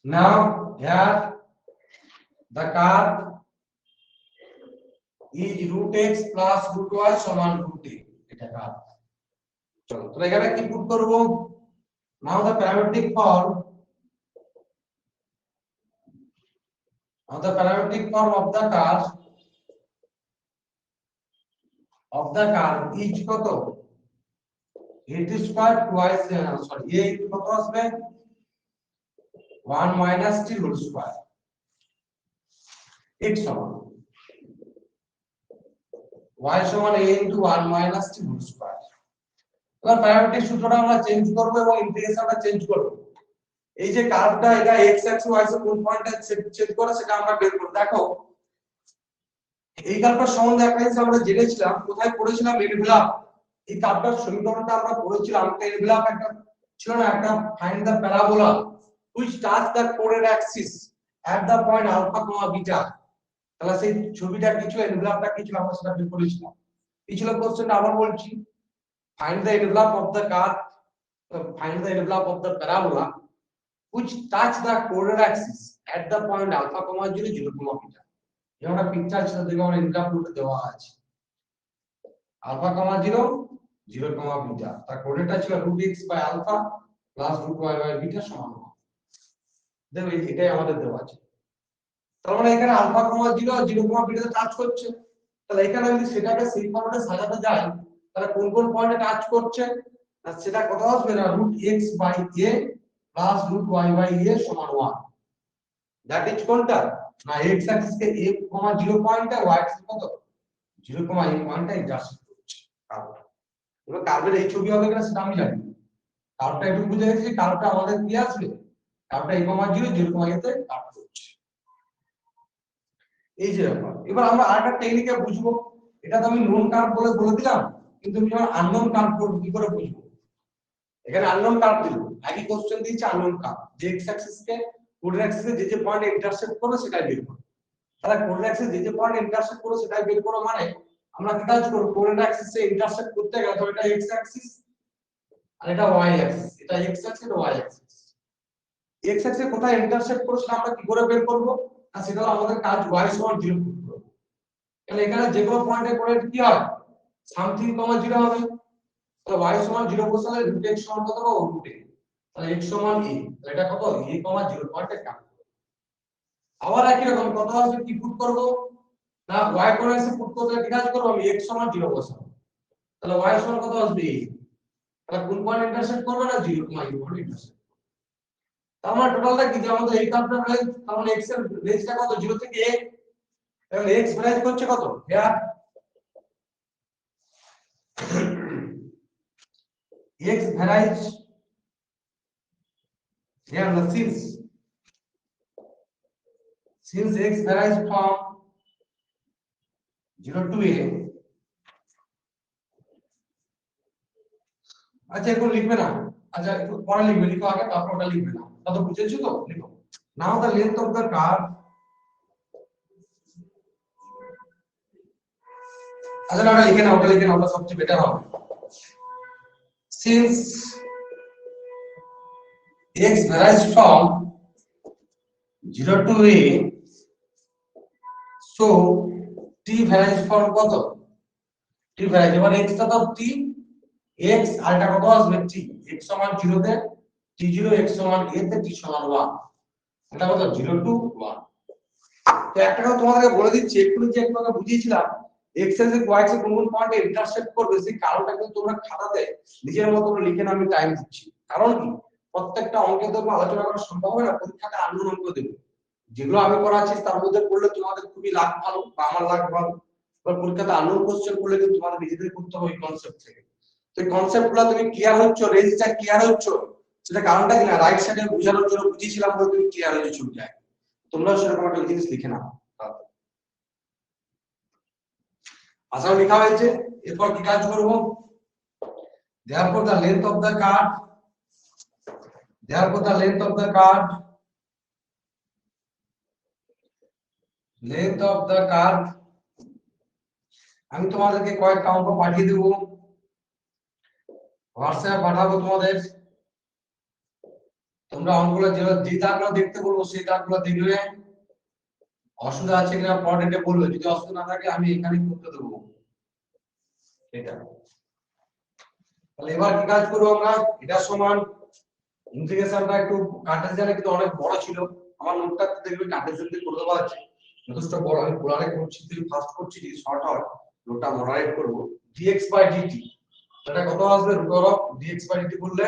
now here the curve is root x plus root y সমান root a, এটা কার্ভ। চলো তো এখানে কি পুট করব, now the parametric form of the curve is কত, it square twice sorry a কত আসবে 1 minus t whole square, x সমান y সমান a into 1 minus t whole square। এবার প্যারামেট্রিক সূত্রটা আমরা চেঞ্জ করব এবং ইন্টিগ্রেশনটা চেঞ্জ করব। এই যে কার্ভটা, এটা x অ্যাক্সিস y অ্যাক্সিস কোন পয়েন্টে ছেদ করে সেটা আমরা বের করব। দেখো এই কার্ভটার সম্বন্ধে একটা জিনিস আমরা জেনেছিলাম, কোথায় পড়েছিলাম, এনভেলাপ। এই কার্ভটার সমীকরণটা আমরা পড়েছিলাম, একটা এনভেলাপ একটা ছিল না, একটা find the parabola which touch the chordal axis at the point alpha comma beta। তাহলে সেই ছবিটা কি ছিল, এনভেলাপটা কি ছিল, আমরা সেটা বের করেছিলাম। এই ছিল কোশ্চেনটা, আবার বলছি, find the envelope of the curve, find the envelope of the parabola which touch the chordal axis at the point alpha comma 0 0 comma beta। যেমন একটা পিকচার ছিল, দেখো আমার এনভেলাপ রুটে দেওয়া আছে alpha comma 0 0 comma beta, তার কোঅর্ডিনেটটা ছিল √x by alpha plus √y by beta সমান 1। দেখো এটাই আমাদের দেওয়া আছে। তার মানে এখানে আলফা কমা 0 আর 0 কমা বিটাতে টাচ করছে। তাহলে এখানে যদি সেটাকে সেই ফরম্যাটে সাজাতে যাই, তাহলে কোন কোন পয়েন্টে টাচ করছে, আর সেটা কত আসবে না √x by a plus √y by a সমান 1। দ্যাট ইজ কোনটা না x অ্যাক্সিস কে a, 0 পয়েন্টে, y অ্যাক্সিস কত 0, a পয়েন্টে ইন্টারসেক্ট করছে কার্ভটা। এবার কার্ভের এই ছবি হবে কিনা সেটা আমি জানি না, কার্ভটা একটু বুঝে গেছি, কার্ভটা আমাদের কি আসবে, কার্ভটা a, 0 0, a তে কাট করছে। এই যে ব্যাপার। এবার আমরা আরেকটা টেকনিকে বুঝবো, এটা তো আমি নোন কার্ভ বলে দিলাম, কিন্তু আমি যখন আননোন কার্ভ করব কি করে বুঝবো, এখানে আননোন কার্ভ দিল, একই কোশ্চেন দিয়েছে আননোন কার্ভ, যে x অ্যাক্সিস কে কোঅর্ডিনেট অ্যাক্সিসে যে পয়েন্টে ইন্টারসেক্ট করবে সেটাই বের করো। তাহলে কোঅর্ডিনেট অ্যাক্সিসে যে পয়েন্টে ইন্টারসেক্ট করবে সেটাই বের করো, মানে আমরা কি কাজ করব, কোঅর্ডিনেট অ্যাক্সিসে ইন্টারসেক্ট করতে গেলে তো এটা x অ্যাক্সিস আর এটা y অ্যাক্সিস, এটা x অ্যাক্সিস আর y অ্যাক্সিস। x অ্যাক্সিসে কোথায় ইন্টারসেক্ট করছে আমরা কি করে বের করব, আর সেটা হলো আমাদের কাজ y সমান 0 পুট করব। তাহলে এখানে যে কোনো পয়েন্টে করে কি হয়, সামথিং কমা 0 হবে, তাহলে y সমান 0 বসালে √x সমান কত পাবো √a, তাহলে x সমান a, তাহলে এটা কত a, 0 পয়েন্টে কাট। আবার একই রকম কত আসবে, কি পুট করব না y কোঅর্ডিনেটে পুট করতে কি কাজ করব, আমি x সমান 0 বসাবো, তাহলে y সমান কত আসবে a, তাহলে কোন পয়েন্ট ইন্টারসেক্ট করবে না 0, a পয়েন্ট ইন্টারসেক্ট। তার মানে টোটালটা কি, যে আমাদের এই কার্ভটা রেঞ্জ, তার মানে x এর রেঞ্জটা কত 0 থেকে a, তাহলে x ভ্যারি করছে কত here x varies here the since x varies from 0 to a। আচ্ছা এখন লিখবে না, আচ্ছা একটু পরে লিখবে, লিখো আগে তারপর ওটা লিখবে না, তা তো বুঝেছো তো, লিখো নাও the length of the curve. আচ্ছা না ওটা লিখে নাও, ওটা লিখে নাও, ওটা সবচেয়ে বেটার হবে। since x varies from 0 to a so t varies from কত, t varies, এবার x টা তো t, x আর এটা কত আসবে t, x সমান 0 তে t0, x সমান a তে t সমান 1, এটা কত 0 to 1। তো একটা কথা তোমাদেরকে বলে দিচ্ছি, একটু যে একটু আগে বুঝিয়েছিলাম x এর যে y এর কোন কোন পয়েন্টে ইন্টারসেক্ট করবে, সেই কারণটা কিন্তু তোমরা খাতাতে নিজের মতো করে লিখে নাও, আমি টাইম দিচ্ছি। কারণ কি, প্রত্যেকটা অঙ্কে তো আলোচনা করা সম্ভব হয় না, পরীক্ষাতে আননোন অঙ্ক দেবে, যেগুলো আমি করাচ্ছি তার মধ্যে পড়লে তোমাদের খুবই লাভ ভালো বা আমার লাভ ভালো, এবার পরীক্ষাতে আননোন কোশ্চেন করলে কিন্তু তোমাদের নিজেদের করতে হবে এই কনসেপ্ট থেকে। তো এই কনসেপ্টগুলো তুমি ক্লিয়ার হচ্ছ, রেঞ্জটা ক্লিয়ার হচ্ছ, সেটা কারণটা কি না রাইট সাইডে বোঝানোর জন্য বুঝিয়েছিলাম বলে তুমি ক্লিয়ার হয়ে চলে যায়। তোমরাও সেরকম একটা জিনিস লিখে নাও। আশা লেখা হয়েছে, এরপর কি কাজ করব, therefore the length of the curve আমি তোমাদেরকে কয়েকটা অঙ্ক পাঠিয়ে দেব, হোয়াটসঅ্যাপ পাঠাবো তোমাদের। তোমরা অঙ্কগুলো যে দাগগুলো দেখতে বলবো সেই দাগগুলো দেখবে, অসুবিধা আছে কিনা পরে এটা বলবে, যদি অসুবিধা না থাকে আমি এখানে করতে দেবো এটা। তাহলে এবার কি কাজ করবো আমরা, এটা সমান ইন্টিগ্রেশনটা একটু কার্টেসিয়ানে কিন্তু অনেক বড় ছিল, আমার নোটটা দেখবে কার্টেসিয়ান দিয়ে করে দেওয়া আছে যথেষ্ট বড়। আমি পোলারে করছি, তুই ফার্স্ট করছি, যদি শর্ট হয় নোটটা মডারেট করব। dx বাই dt এটা কত আসবে, root of dx by dt করলে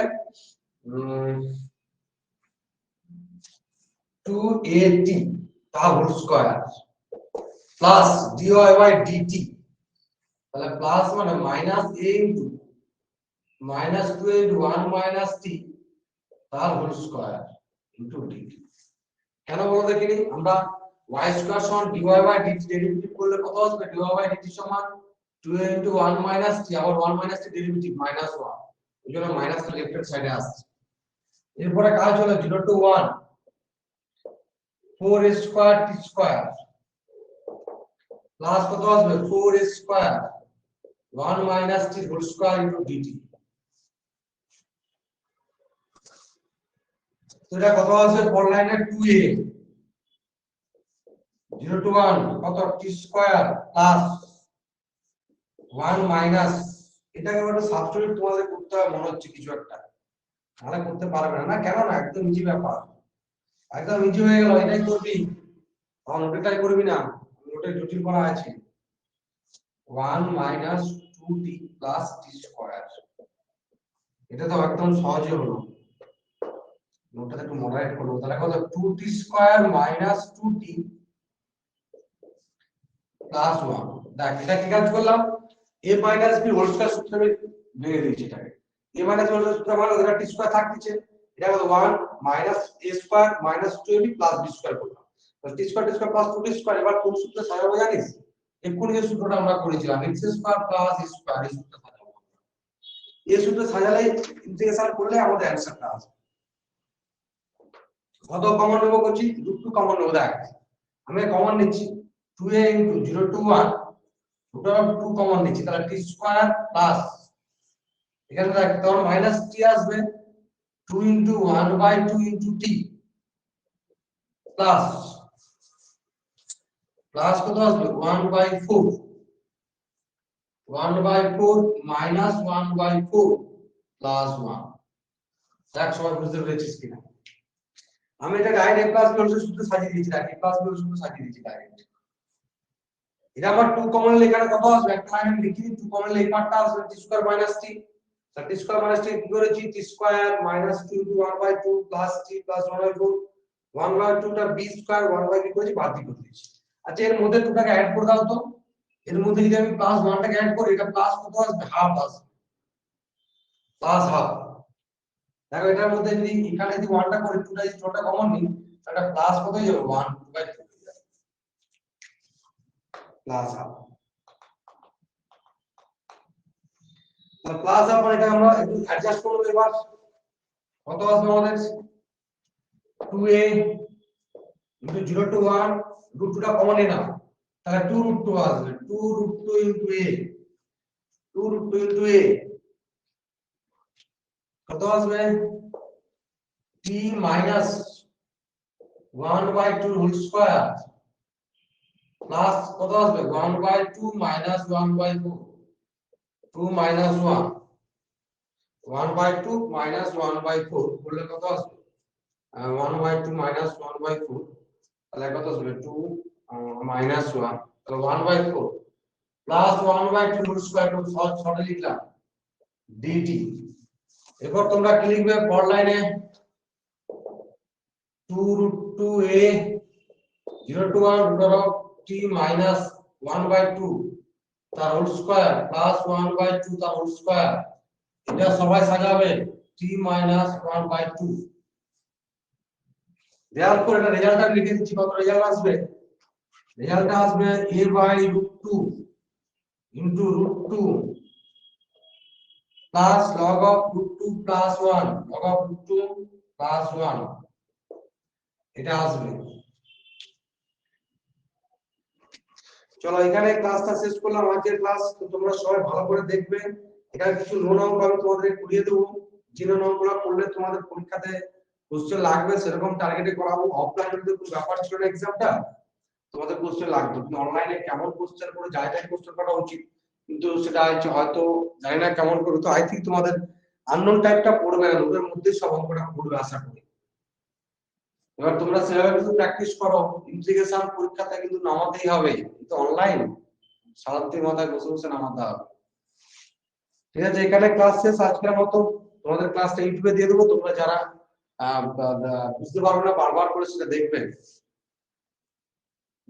2at তা whole square plus dy by dt, তাহলে প্লাস মানে minus a into minus 2 into 1 minus t তার হোল স্কয়ার ইনটু dt। কেন বলো দেখিনি, আমরা y স্কয়ার সমান dy বাই dt ডেরিভেটিভ করলে কত আসবে, dy বাই dt সমান 2 ইনটু 1 মাইনাস t, আবার 1 মাইনাস t ডেরিভেটিভ মাইনাস 1, এইজন্য মাইনাসটা লেফট হ্যান্ড সাইডে আসছে। এরপরে কাজ হলো 0 to 1 4 square t square plus কত আসবে 4 square 1 minus t whole square into dt। তো এটা কত আসবে, পর লাইনে 2a 0 টু 1 কত t স্কয়ার প্লাস 1 মাইনাস, এটাকে একটা সাবস্টিটিউট তোমাদের করতে হবে মনে হচ্ছে কিছু একটা, তাহলে করতে পারবে না, কেন না একদম ইজি ব্যাপার, একদম ইজি হয়ে গেল, এটাই করবি, তখন ওটাই করবি না, ওটা জটিল করা আছে। 1 minus 2t plus t square, এটা তো একদম সহজই হলো, নোটটা একটু মডারেট করব। তাহলে কত 2t square minus 2t plus 1, দেখ এটা কি কাজ করলাম, a minus b whole square সূত্রে ভেঙে দিয়েছি এটাকে, a minus b whole square সূত্র মানে এটা t স্কয়ার থাকছে, এটা কত 1 minus a square minus 2ab plus b square করলাম, তাহলে t square plus 2t square. এবার কোন সূত্রে সাজাবো জানিস, এক্ষুনি যে সূত্রটা আমরা করেছিলাম x square plus a square, এই সূত্রে সাজাবো, এই সূত্রে সাজালে ইন্টিগ্রেশন করলে আমাদের অ্যানসারটা আসবে। কত কমন নেব করছি, √2 কমন নেব, দেখ আমি কমন নিচ্ছি 2a into 0 to 1 root of 2 common নিচ্ছি, তাহলে t স্কয়ার প্লাস এখানে দেখ তখন মাইনাস t আসবে 2 into 1 by 2 into t plus plus কত আসবে 1 বাই 4 মাইনাস 1 বাই 4 প্লাস 1। দেখ সবাই বুঝতে পেরেছিস কিনা, আমি এটা direct a plus b whole সূত্রে সাজিয়ে দিয়েছি, direct a plus b whole সূত্রে সাজিয়ে দিয়েছি ডাইরেক্ট। এটা আবার 2 কমন নিলে এখানে কত আসবে, একটা লাইন লিখি 2 কমন নিলে এই পার্টটা আসবে t স্কয়ার মাইনাস t, তাহলে t স্কয়ার মাইনাস t কি করেছি, t square minus 2 into 1 by 2 plus t plus 1 by 4, 1 by 2 টা b স্কয়ার 1 বাই কি করেছি বাদ দিয়ে দিয়েছি। আচ্ছা এর মধ্যে 2টাকে অ্যাড করে দাও তো, এর মধ্যে যদি আমি প্লাস 1টাকে অ্যাড করি এটা প্লাস কত আসবে, হাফ আসবে, প্লাস হাফ। দেখো এটার মধ্যে যদি এখানে যদি 1টা করি 2টা যদি 2টা কমন নিই তাহলে প্লাস কত হয়ে যাবে 1 বাই 2 হয়ে যাবে প্লাস হাফ। তাহলে প্লাস হাফ মানে এটা আমরা একটু অ্যাডজাস্ট করব, এবার কত আসবে আমাদের 2a ইনটু 0 টু 1 √2টা কমন নিয়ে নাও, তাহলে 2√2 আসবে, 2√2 ইনটু a, 2√2 ইনটু a কত আসবে t minus 1 by 2 whole square plus কত আসবে 1 by 2 minus 1 by 4, 2 minus 1 1 by 2 minus 1 by 4 করলে কত আসবে 1 বাই 2 মাইনাস 1 বাই 4, তাহলে কত আসবে 2 মাইনাস 1, তাহলে 1 by 4 plus 1 by 2 whole square to শর্টে লিখলাম dt। এরপর তোমরা কি লিখবে, পর লাইনে 2√2a 0 to 1 root of t minus 1 by 2 তার হোল স্কয়ার প্লাস 1 by 2 তার হোল স্কয়ার, এটা সবাই সাজাবে t minus 1 by 2। দেওয়ার পর এটা রেজাল্টটা লিখে দিচ্ছি, কত রেজাল্ট আসবে, রেজাল্টটা আসবে a by √2 into √2 plus log of √2 plus 1, log of √2 plus 1, এটা আসবে। চলো এখানে ক্লাসটা শেষ করলাম, আজকের ক্লাস। তো তোমরা সবাই ভালো করে দেখবে, এখানে কিছু নোন অঙ্ক আমি তোমাদের করিয়ে দেবো, যে নোন অঙ্কগুলো করলে তোমাদের পরীক্ষাতে কোশ্চেন লাগবে সেরকম টার্গেটে করাবো। অফলাইনে তো কোনো ব্যাপার ছিল না, এক্সামটা তোমাদের কোশ্চেন লাগবে, কিন্তু অনলাইনে কেমন কোশ্চেন করে জানি না, কোশ্চেন করা উচিত, কিন্তু সেটা হয়তো জানি না কেমন করে। তো আই থিঙ্ক তোমাদের আননোন টাইপটা পড়বে না, ওদের মধ্যে সব অঙ্কটা পড়বে আশা করি। এবার তোমরা সেভাবে কিন্তু প্র্যাকটিস করো, ইন্টিগ্রেশন পরীক্ষাতে কিন্তু নামাতেই হবে, কিন্তু অনলাইন সারাদিন মাথায় বসে বসে নামাতে হবে। ঠিক আছে, এখানে ক্লাস শেষ আজকের মতো। তোমাদের ক্লাসটা ইউটিউবে দিয়ে দেবো, তোমরা যারা বুঝতে পারবে না বারবার করে সেটা দেখবে।